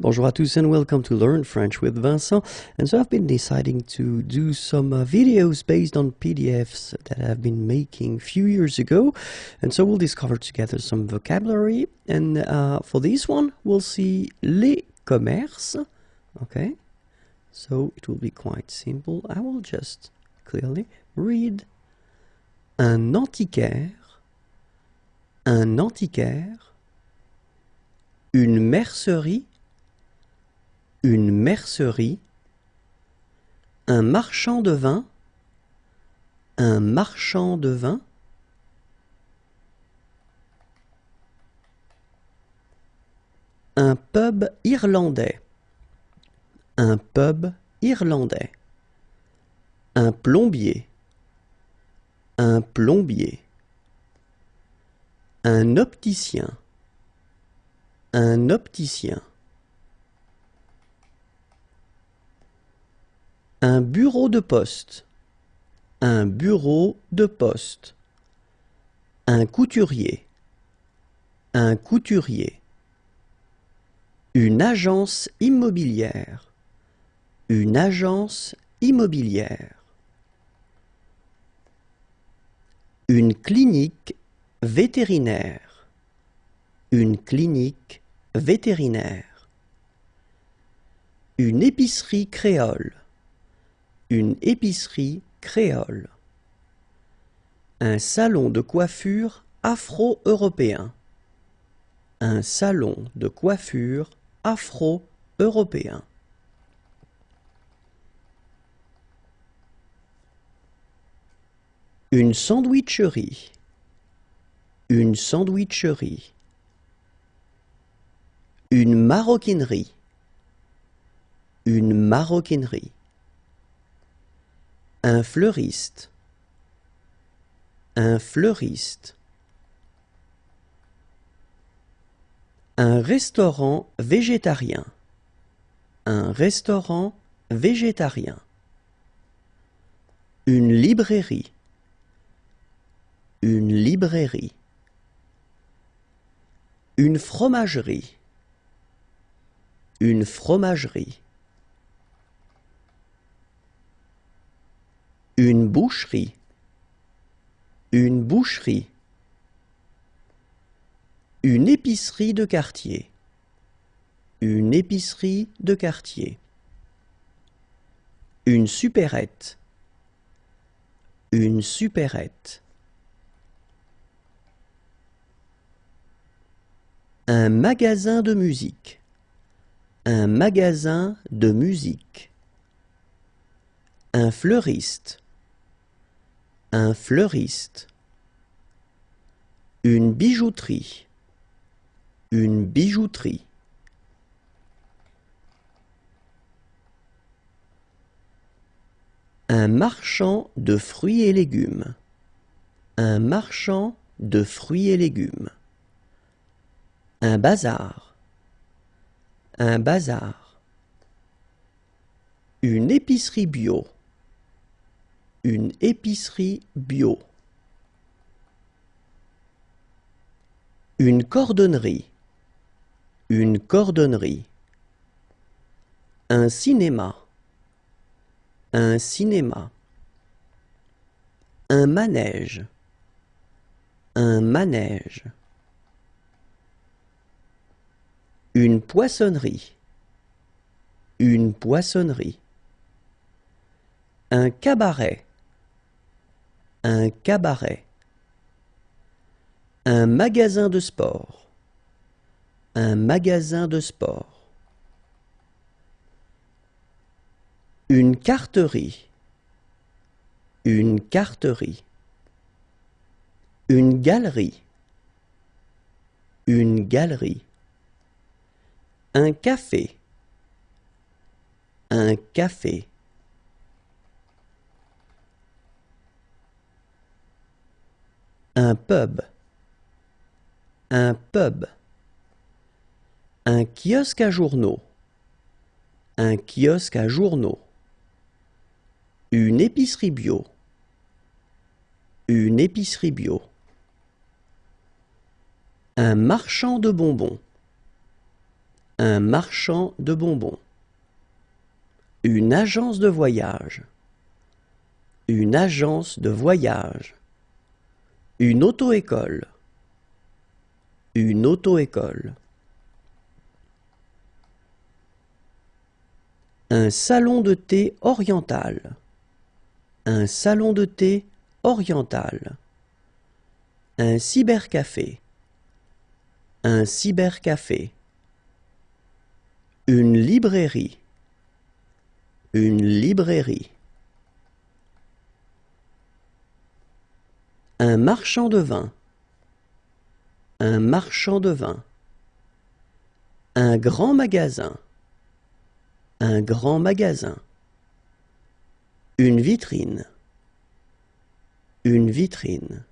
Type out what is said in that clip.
Bonjour à tous and welcome to Learn French with Vincent. And so I've been deciding to do some videos based on PDFs that I've been making a few years ago. And so we'll discover together some vocabulary. And for this one, we'll see les commerces. Okay, so it will be quite simple. I will just clearly read un antiquaire, une mercerie, un marchand de vin, un pub irlandais, un plombier, un opticien, un bureau de poste, un couturier, une agence immobilière, une clinique vétérinaire, une épicerie créole, un salon de coiffure afro-européen, une sandwicherie, une maroquinerie, un fleuriste, un restaurant végétarien, une librairie, une fromagerie, une boucherie, une épicerie de quartier, une supérette, un magasin de musique, un fleuriste, une bijouterie, un marchand de fruits et légumes, un bazar, une épicerie bio, une cordonnerie, un cinéma, un manège, une poissonnerie, un cabaret, un magasin de sport, une carterie, une galerie, un café, un pub, un kiosque à journaux, une épicerie bio, un marchand de bonbons, Un marchand de bonbons. Une agence de voyage. Une agence de voyage. Une auto-école. Une auto-école. Un salon de thé oriental. Un salon de thé oriental. Un cybercafé. Un cybercafé. Une librairie. Une librairie. Un marchand de vin. Un marchand de vin. Un grand magasin. Un grand magasin. Une vitrine. Une vitrine.